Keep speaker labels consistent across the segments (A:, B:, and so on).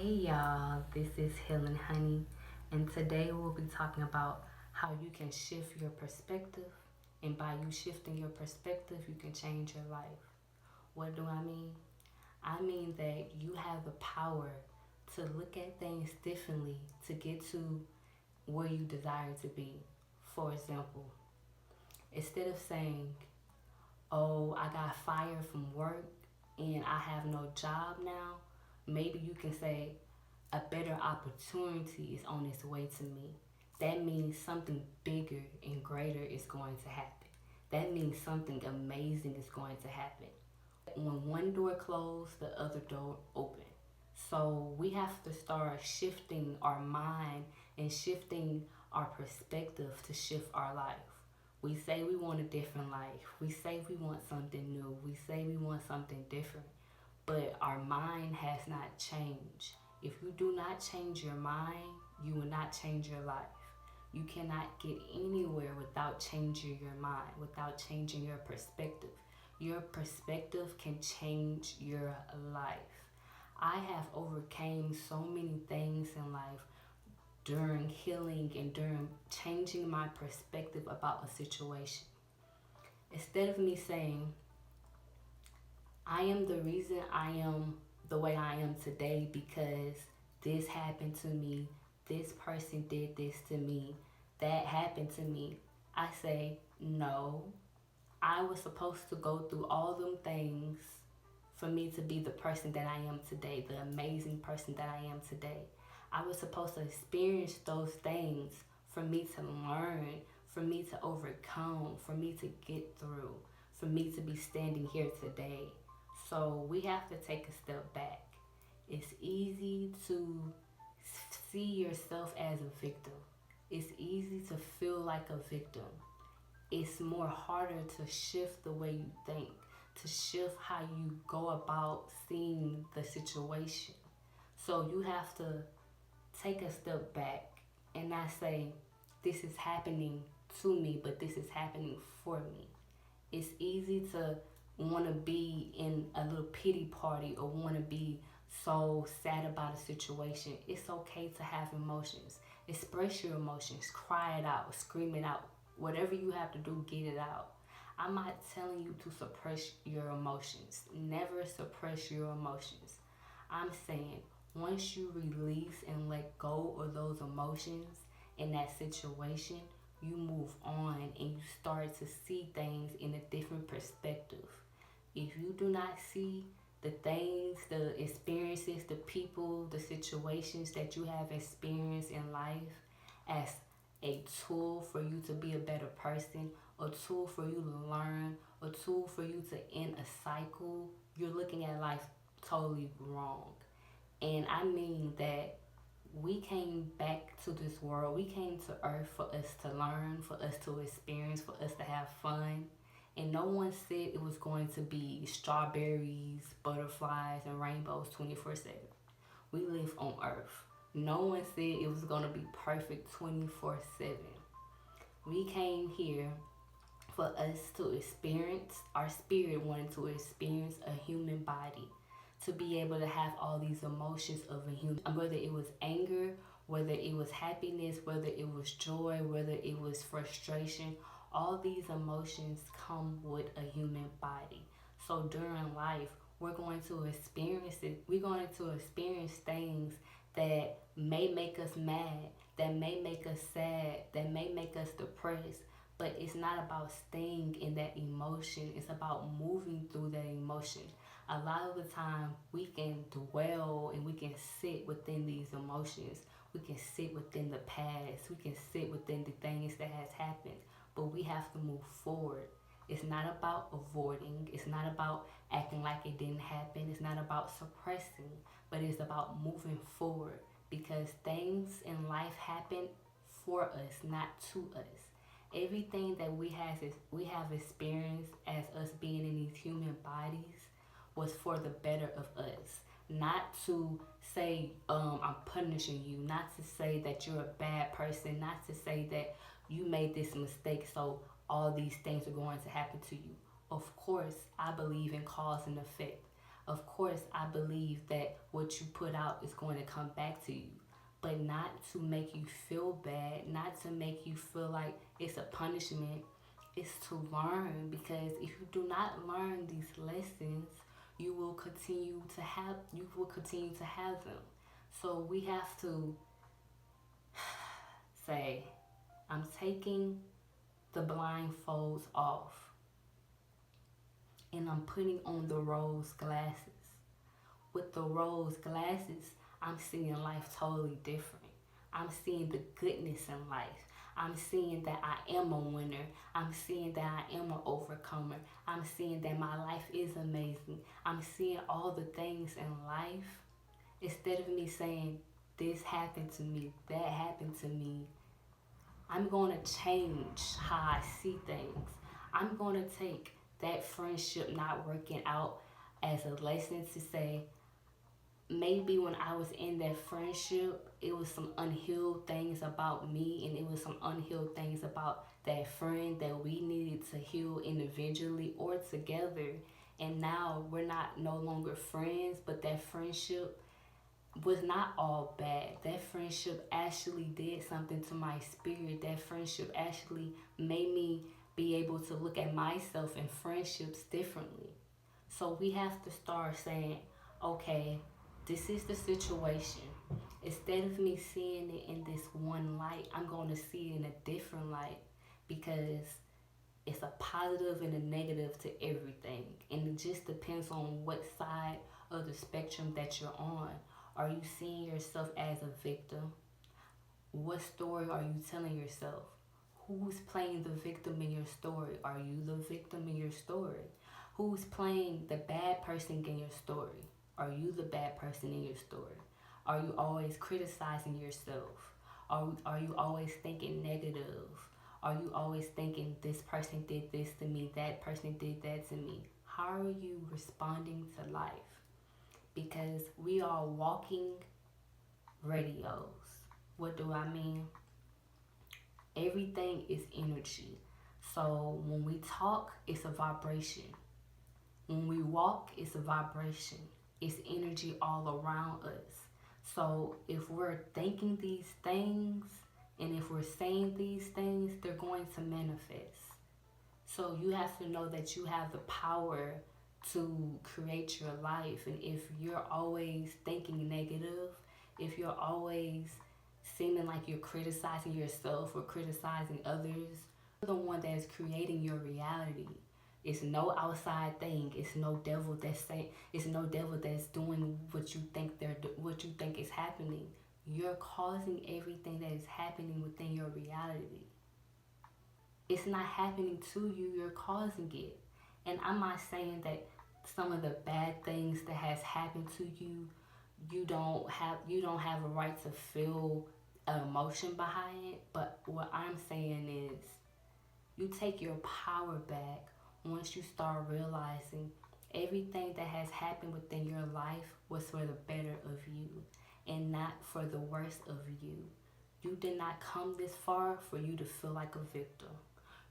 A: Hey y'all, this is Helen Honey, and today we'll be talking about how you can shift your perspective, and by you shifting your perspective, you can change your life. What do I mean? I mean that you have the power to look at things differently to get to where you desire to be. For example, instead of saying, "Oh, I got fired from work and I have no job now," maybe you can say, "A better opportunity is on its way to me." That means something bigger and greater is going to happen. That means something amazing is going to happen. When one door closed, the other door open. So we have to start shifting our mind and shifting our perspective to shift our life. We say we want a different life. We say we want something new. We say we want something different. But our mind has not changed. If you do not change your mind, you will not change your life. You cannot get anywhere without changing your mind, without changing your perspective. Your perspective can change your life. I have overcame so many things in life during healing and during changing my perspective about a situation. Instead of me saying, "I am the reason I am the way I am today because this happened to me, this person did this to me, that happened to me," I say, "No, I was supposed to go through all them things for me to be the person that I am today, the amazing person that I am today. I was supposed to experience those things for me to learn, for me to overcome, for me to get through, for me to be standing here today." So we have to take a step back. It's easy to see yourself as a victim. It's easy to feel like a victim. It's more harder to shift the way you think, to shift how you go about seeing the situation. So you have to take a step back and not say, "This is happening to me, but this is happening for me." It's easy to want to be in a little pity party or want to be so sad about a situation. It's okay to have emotions. Express your emotions, cry it out, scream it out. Whatever you have to do, get it out. I'm not telling you to suppress your emotions. Never suppress your emotions. I'm saying once you release and let go of those emotions in that situation, you move on and you start to see things in a different perspective. If you do not see the things, the experiences, the people, the situations that you have experienced in life as a tool for you to be a better person, a tool for you to learn, a tool for you to end a cycle, you're looking at life totally wrong. And I mean that we came back to this world, we came to earth for us to learn, for us to experience, for us to have fun. And no one said it was going to be strawberries, butterflies, and rainbows 24/7. We live on earth. No one said it was going to be perfect 24/7. We came here for us to experience, our spirit wanted to experience a human body, to be able to have all these emotions of a human, whether it was anger, whether it was happiness, whether it was joy, whether it was frustration. All these emotions come with a human body. So during life, we're going to experience it. We're going to experience things that may make us mad, that may make us sad, that may make us depressed. But it's not about staying in that emotion. It's about moving through that emotion. A lot of the time, we can dwell and we can sit within these emotions. We can sit within the past. We can sit within the things that has happened. But we have to move forward. It's not about avoiding. It's not about acting like it didn't happen. It's not about suppressing. But it's about moving forward. Because things in life happen for us, not to us. Everything that we have experienced as us being in these human bodies was for the better of us. Not to say I'm punishing you, not to say that you're a bad person, not to say that you made this mistake so all these things are going to happen to you. Of course, I believe in cause and effect. Of course, I believe that what you put out is going to come back to you, but not to make you feel bad, not to make you feel like it's a punishment. It's to learn, because if you do not learn these lessons, you will continue to have them. So we have to say, I'm taking the blindfolds off and I'm putting on the rose glasses. With the rose glasses, I'm seeing life totally different. I'm seeing the goodness in life. I'm seeing that I am a winner. I'm seeing that I am an overcomer. I'm seeing that my life is amazing. I'm seeing all the things in life. Instead of me saying, this happened to me, that happened to me, I'm going to change how I see things. I'm going to take that friendship not working out as a lesson to say, maybe when I was in that friendship, it was some unhealed things about me, and it was some unhealed things about that friend that we needed to heal individually or together. And now we're not no longer friends, but that friendship was not all bad. That friendship actually did something to my spirit. That friendship actually made me be able to look at myself and friendships differently. So we have to start saying, okay, this is the situation. Instead of me seeing it in this one light, I'm going to see it in a different light, because it's a positive and a negative to everything. And it just depends on what side of the spectrum that you're on. Are you seeing yourself as a victim? What story are you telling yourself? Who's playing the victim in your story? Are you the victim in your story? Who's playing the bad person in your story? Are you the bad person in your story? Are you always criticizing yourself? Are you always thinking negative? Are you always thinking, this person did this to me, that person did that to me? How are you responding to life? Because we are walking radios. What do I mean? Everything is energy. So when we talk, it's a vibration. When we walk, it's a vibration. It's energy all around us. So if we're thinking these things and if we're saying these things, they're going to manifest. So you have to know that you have the power to create your life. And if you're always thinking negative, if you're always seeming like you're criticizing yourself or criticizing others, you're the one that is creating your reality. It's no outside thing. It's no devil that's saying. It's no devil that's doing what you think is happening. You're causing everything that is happening within your reality. It's not happening to you. You're causing it. And I'm not saying that some of the bad things that has happened to you, you don't have a right to feel an emotion behind it. But what I'm saying is, you take your power back once you start realizing everything that has happened within your life was for the better of you and not for the worse of you. You did not come this far for you to feel like a victim.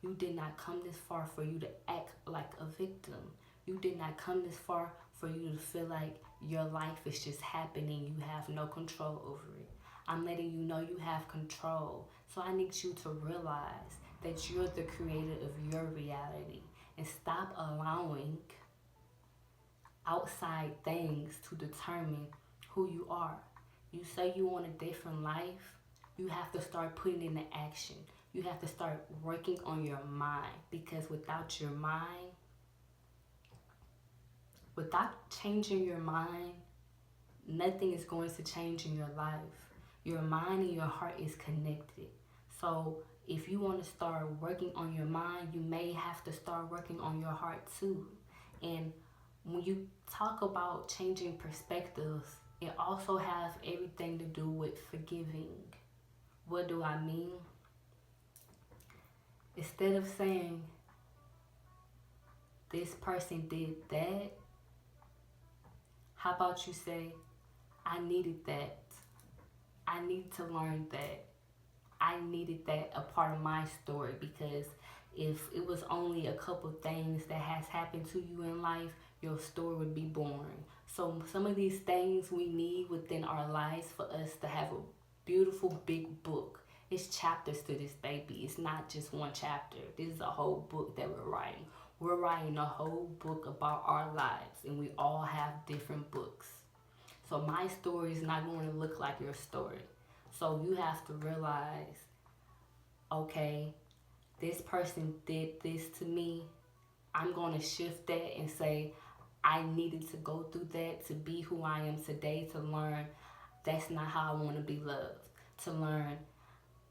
A: You did not come this far for you to act like a victim. You did not come this far for you to feel like your life is just happening. You have no control over it. I'm letting you know you have control. So I need you to realize that you're the creator of your reality, and stop allowing outside things to determine who you are. You say you want a different life, you have to start putting it into action. You have to start working on your mind, because without your mind, without changing your mind, nothing is going to change in your life. Your mind and your heart is connected. So if you want to start working on your mind, you may have to start working on your heart too. And when you talk about changing perspectives, it also has everything to do with forgiving. What do I mean? Instead of saying, this person did that, how about you say, I needed that. I need to learn that. I needed that a part of my story, because if it was only a couple things that has happened to you in life, your story would be boring. So some of these things we need within our lives for us to have a beautiful big book. It's chapters to this baby. It's not just one chapter. This is a whole book that we're writing. We're writing a whole book about our lives, and we all have different books. So my story is not going to look like your story. So you have to realize, okay, this person did this to me. I'm going to shift that and say, I needed to go through that to be who I am today, to learn that's not how I want to be loved. To learn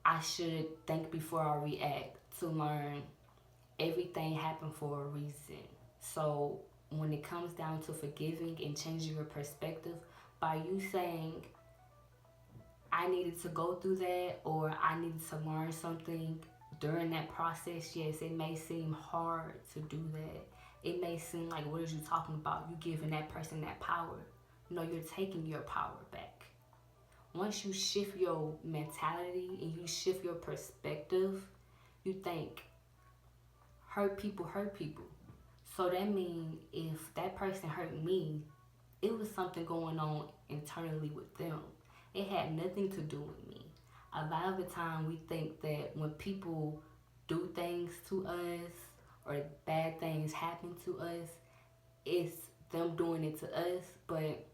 A: I should think before I react. To learn everything happened for a reason. So when it comes down to forgiving and changing your perspective, by you saying, I needed to go through that, or I needed to learn something during that process, yes, it may seem hard to do that. It may seem like, what are you talking about? You giving that person that power. No, you're taking your power back. Once you shift your mentality and you shift your perspective, you think, hurt people hurt people. So that means if that person hurt me, it was something going on internally with them. It had nothing to do with me. A lot of the time we think that when people do things to us or bad things happen to us, it's them doing it to us, but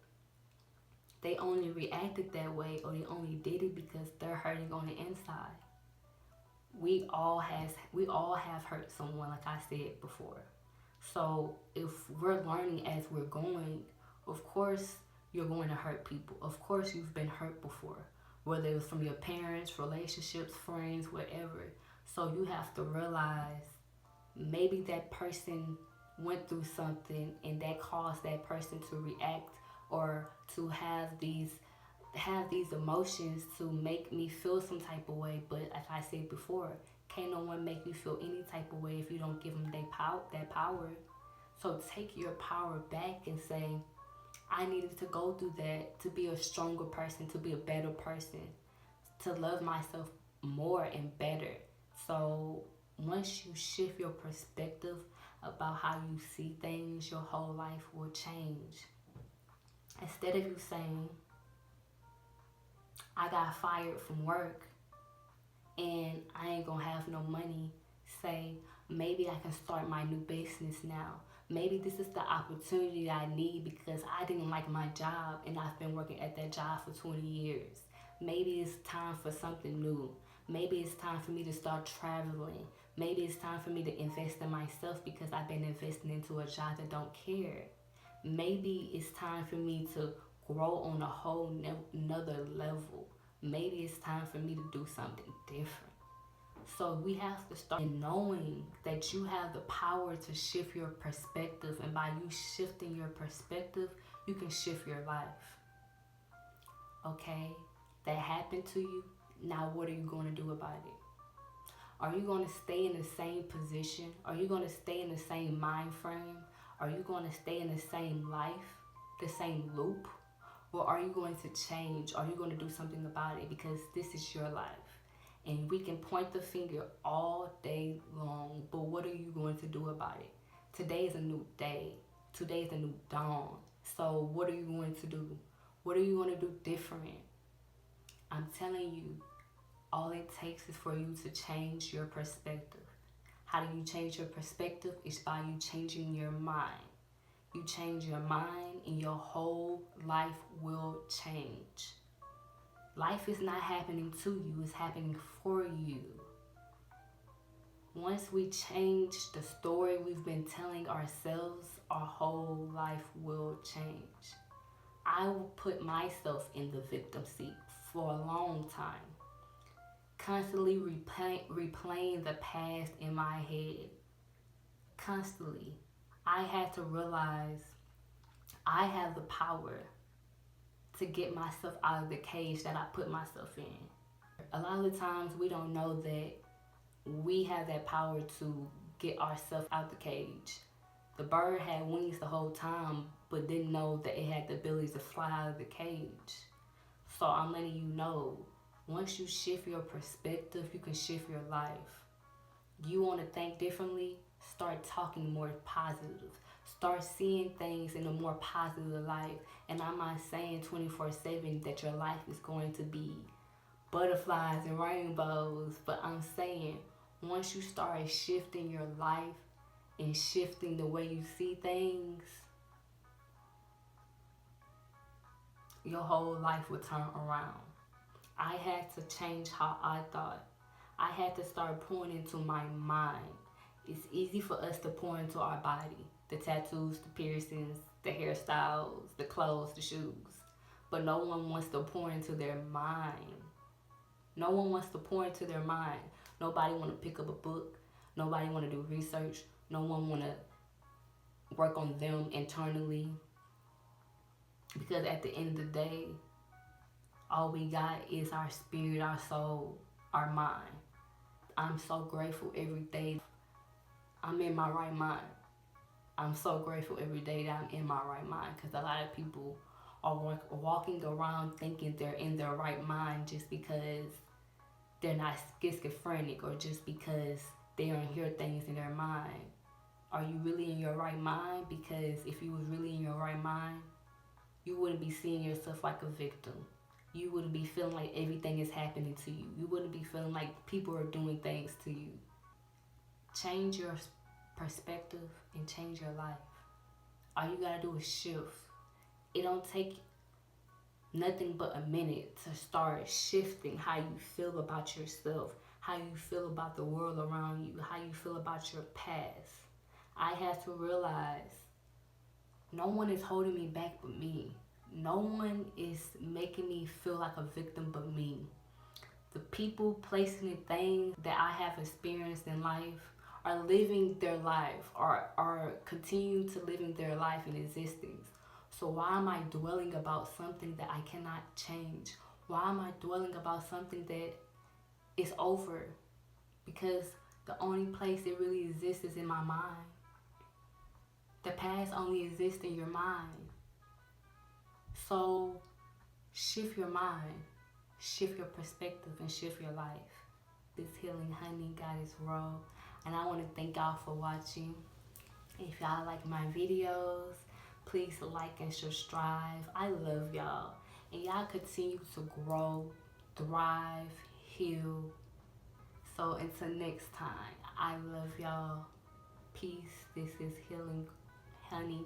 A: they only reacted that way, or they only did it because they're hurting on the inside. We all have hurt someone, like I said before. So if we're learning as we're going, of course you're going to hurt people. Of course you've been hurt before, whether it was from your parents, relationships, friends, whatever. So you have to realize maybe that person went through something and that caused that person to react or to have these emotions to make me feel some type of way. But like I said before, can't no one make you feel any type of way if you don't give them that power. So take your power back and say, I needed to go through that to be a stronger person, to be a better person, to love myself more and better. So once you shift your perspective about how you see things, your whole life will change. Instead of you saying, I got fired from work and I ain't gonna have no money, say, maybe I can start my new business now. Maybe this is the opportunity I need because I didn't like my job and I've been working at that job for 20 years. Maybe it's time for something new. Maybe it's time for me to start traveling. Maybe it's time for me to invest in myself because I've been investing into a job that don't care. Maybe it's time for me to grow on a whole another level. Maybe it's time for me to do something different. So we have to start knowing that you have the power to shift your perspective, and by you shifting your perspective, you can shift your life. Okay? That happened to you. Now what are you going to do about it? Are you going to stay in the same position? Are you going to stay in the same mind frame? Are you going to stay in the same life, the same loop? Or are you going to change? Are you going to do something about it? Because this is your life. And we can point the finger all day long, but what are you going to do about it? Today is a new day. Today is a new dawn. So what are you going to do? What are you going to do different? I'm telling you, all it takes is for you to change your perspective. How do you change your perspective? It's by you changing your mind. You change your mind and your whole life will change. Life is not happening to you, it's happening for you. Once we change the story we've been telling ourselves, our whole life will change. I will put myself in the victim seat for a long time, constantly replaying the past in my head. Constantly. I had to realize I have the power to get myself out of the cage that I put myself in. A lot of the times we don't know that we have that power to get ourselves out the cage. The bird had wings the whole time, but didn't know that it had the ability to fly out of the cage. So I'm letting you know, once you shift your perspective, you can shift your life. You want to think differently? Start talking more positive. Start seeing things in a more positive light. And I'm not saying 24/7 that your life is going to be butterflies and rainbows, but I'm saying once you start shifting your life and shifting the way you see things, your whole life will turn around. I had to change how I thought. I had to start pouring into my mind. It's easy for us to pour into our body, the tattoos, the piercings, the hairstyles, the clothes, the shoes. But no one wants to pour into their mind. No one wants to pour into their mind. Nobody want to pick up a book. Nobody want to do research. No one want to work on them internally. Because at the end of the day, all we got is our spirit, our soul, our mind. I'm so grateful every day I'm in my right mind. I'm so grateful every day that I'm in my right mind, because a lot of people are walking around thinking they're in their right mind just because they're not schizophrenic or just because they don't hear things in their mind. Are you really in your right mind? Because if you was really in your right mind, you wouldn't be seeing yourself like a victim. You wouldn't be feeling like everything is happening to you. You wouldn't be feeling like people are doing things to you. Change your perspective and change your life. All you gotta do is shift. It don't take nothing but a minute to start shifting how you feel about yourself, how you feel about the world around you, how you feel about your past. I had to realize no one is holding me back but me. No one is making me feel like a victim but me. The people, places, and things that I have experienced in life are living their life, are continuing to living their life in existence. So why am I dwelling about something that I cannot change? Why am I dwelling about something that is over? Because the only place it really exists is in my mind. The past only exists in your mind. So shift your mind, shift your perspective, and shift your life. This Healing Honey Goddess Row, and I want to thank y'all for watching. If y'all like my videos, please like and subscribe. I love y'all, and y'all continue to grow, thrive, heal. So until next time, I love y'all. Peace. This is Healing Honey